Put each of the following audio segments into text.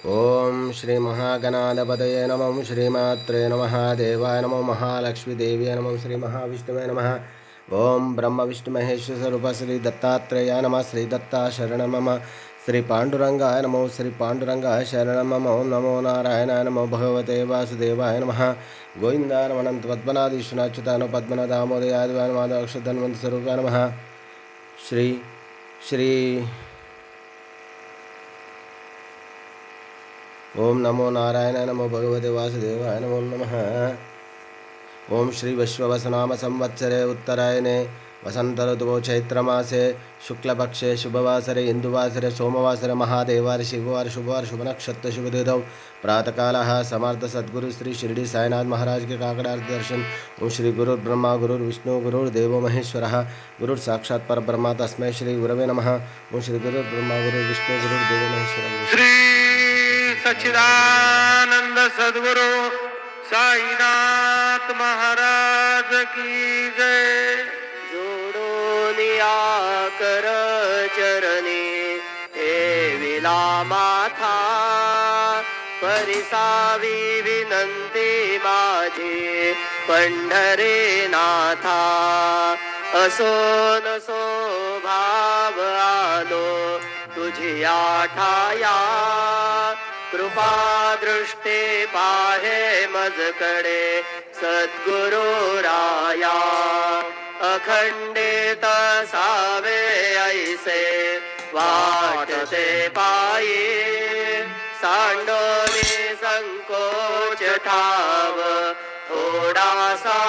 ओम श्री महागणाधिपतये नमः। श्रीमात्रे नमः। देवाय नमः। महालक्ष्मी देवी नमः। श्री महाविष्णुवे नमः। ओम ब्रह्म विष्णु महेश्वर स्वरूप श्री दत्तात्रेयाय नमः। श्री दत्ता शरणं मम। श्री पांडुरंगाय नमो। श्री पांडुरंगाय शरणं मम। ओम नमो नारायणाय नमो। भगवते वासुदेवाय नमः। गोविंदाय नमः। अनंत पद्मनाभ विश्वनाथाय नमः। पद्मनाभ दामोदराय नमः। अक्षरधन्वंत स्वरूपाय नमः। श्री श्री ओम नमो नारायणाय नमो। भगवते वासुदेवाय नमो नमः। ओम श्री विश्ववसनाम संवत्सरे उत्तरायणे वसंत ऋतुः चैत्रमासे शुक्लपक्षे शुभवासरे इंदुवासरे सोमवासरे महादेवार शिववार शुभवार शुभ नक्षत्र शुभ तिथौ प्रातःकालः समर्थ सद्गुरु श्री शिरडी साईनाथ महाराज के काकडार्थ दर्शन। ओम श्री गुरुर् ब्रह्मा गुरुर्विष्णु गुरुर्देवो महेश्वरः गुरुर् साक्षात् परब्रह्म तस्मै श्री गुरवे नमः। ओम श्री गुरुर् ब्रह्मा गुरुर्विष्णु गुरुर्देवो महेश्वरः। श्री सच्चिदानंद सद्गुरु साईनाथ महाराज की जय। जोडोनिया कर चरणी हे विला माथा परिसावी विनंती माझी पंढरे नाथा। असो नसो भाव आलो तुझी आठाया कृपा दृष्टी पाहे मजकडे सद्गुरु राया। अखंडित सावे ऐसे वाटते पायी सांडोनी संकोच ठाव थोडासा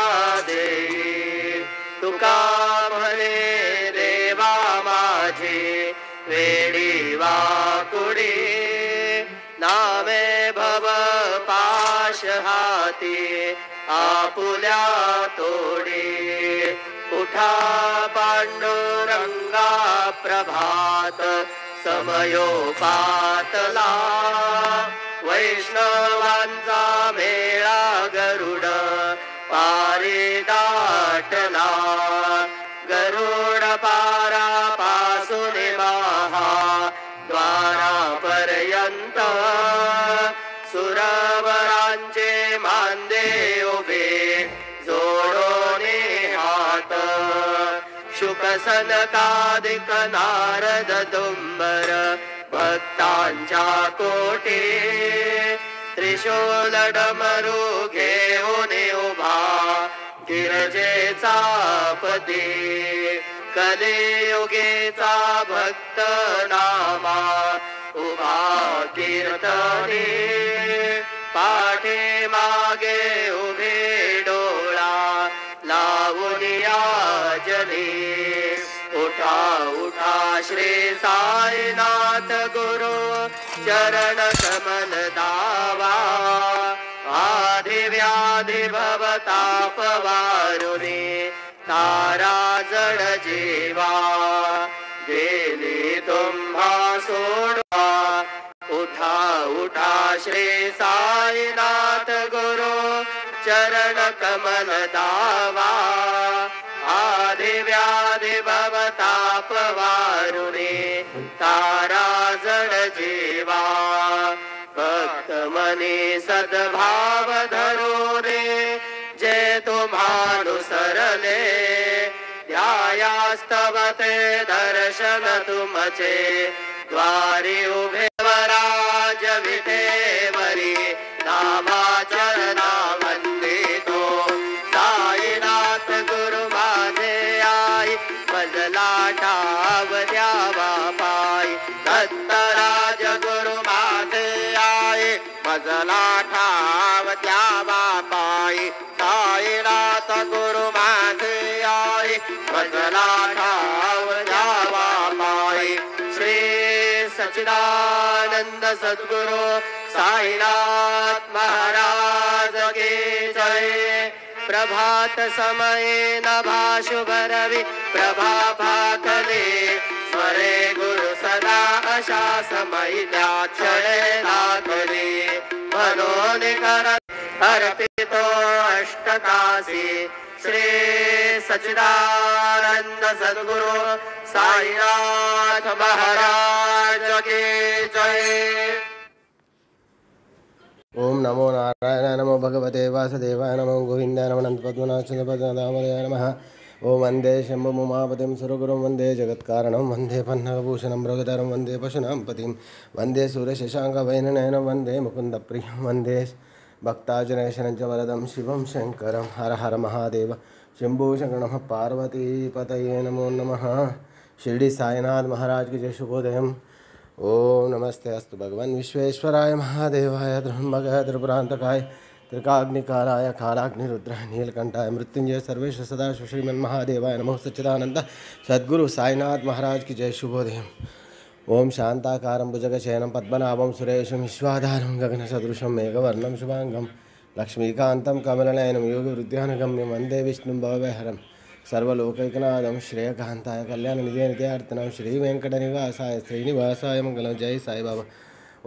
देई। तुका म्हणे देवा माझी वेडी वाकुडी नामे भव पाश हाती आपुल्या तोडी। उठा पांडुरंगा प्रभात समयोपातला वैष्णवांचा मेळा गरुड पारी दाटला। गरुड पारा पासून महा द्वारापर्यंत सुरवरांचे मांदे उभे जोडोने हात। शुक सनकादिक नारद दुंबर भक्तांच्या कोटी त्रिशूल डमरू घेऊन उभा गिरजेचा पती। कलियुगेचा भक्त नामा उभा कीर्तने पाठे मागे उभे डोळा लावून याजने। उठा उठा श्री साईनाथ गुरु चरण कमल दावा। आधी व्याधी भवताप वारुनी तारा जड जीवा गेली तुम्हा सोडवा। उठा उठा श्री साईनाथ गुरु चरण कमल दावा। आधी व्याधी भवताप वारुनी तारा जड जीवा। भक्त मनी सद्भाव धरू रे जे तुम्हानुसरले ध्यायास्तव ते दर्शन तुमचे द्वारी उभे। वराज विठेवरी नामाचरणा वंदितो साईनाथ गुरु माझे आई मजला ठाव द्यावा पायी। दत्तराज गुरु माझे आई मजला ठाव द्यावा पायी। साईनाथ गुरु माझे आई मजला ठाव द्यावा पायी। श्री सच्चिदानंद सद्गुरु साईनाथ महाराज की जय। प्रभात समये नभा शुभ रवि प्रभा भाकले स्वरे गुरु सदा अशा समयी क्षणे दाखले। मनोन कर अर्पितो अष्टकाशी श्री सच्चिदानंद सद्गुरु साईनाथ महाराज की जय। ఓం నమో నారాయణ నమో భగవతే వాసుదేవాయ నమో గోవిందాయ నమో నందపద్మనాభదామోదయాయ నమః. ఓం వందే శంభుముమాపతిం సురగురుం వందే జగత్కారణం వందే పన్నగభూషణం మృగధరం వందే పశూనాం పతిం వందే సూర్యశశాంకవైననయనం వందే ముకుందప్రియం వందే భక్తాజనేశనం చ వరదం శివం శంకరం. హర హర మహాదేవ శంభో శంకర నమః. పార్వతీపతయే నమో నమః. షిరిడి సాయినాథ్ మహారాజ్ की जय. शुभोदयम. ओम नमस्ते अस्तु भगवान विश्वेश्वराय महादेवाय त्र्यंबकाय त्रिपुरांतकाय त्रिकाग्निकालाय कालाग्निरुद्राय नीलकंठाय मृत्युंजय सर्वेश सदाशिव श्रीमन्महादेवाय नमो. सच्चिदानंद सद्गुरु साईनाथ महाराज की जय. शुभोदयम. ओम शांताकारं भुजगशयनं पद्मनाभं सुरेशं विश्वाधारं गगनसदृशं मेघवर्णं शुभांगं लक्ष्मीकान्तं कमलनयनं योगिवृद्ध्यानगम्यं वन्दे विष्णुं भवभयहरं सर्वलोकैकनाथं श्रेयकान्ताय कल्याणनिधे नित्यार्थिनं श्रीवेङ्कटनिवासाय श्रीनिवासाय मङ्गलं. जय साई बाबा.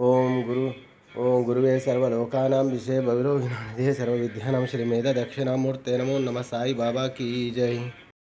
ओम गुरुवे सर्वलोकानां विषये भविरोगिणां निधे सर्वविद्यानां श्रीमेध दक्षिणामूर्ते नमो नमः. साई बाबा की जय.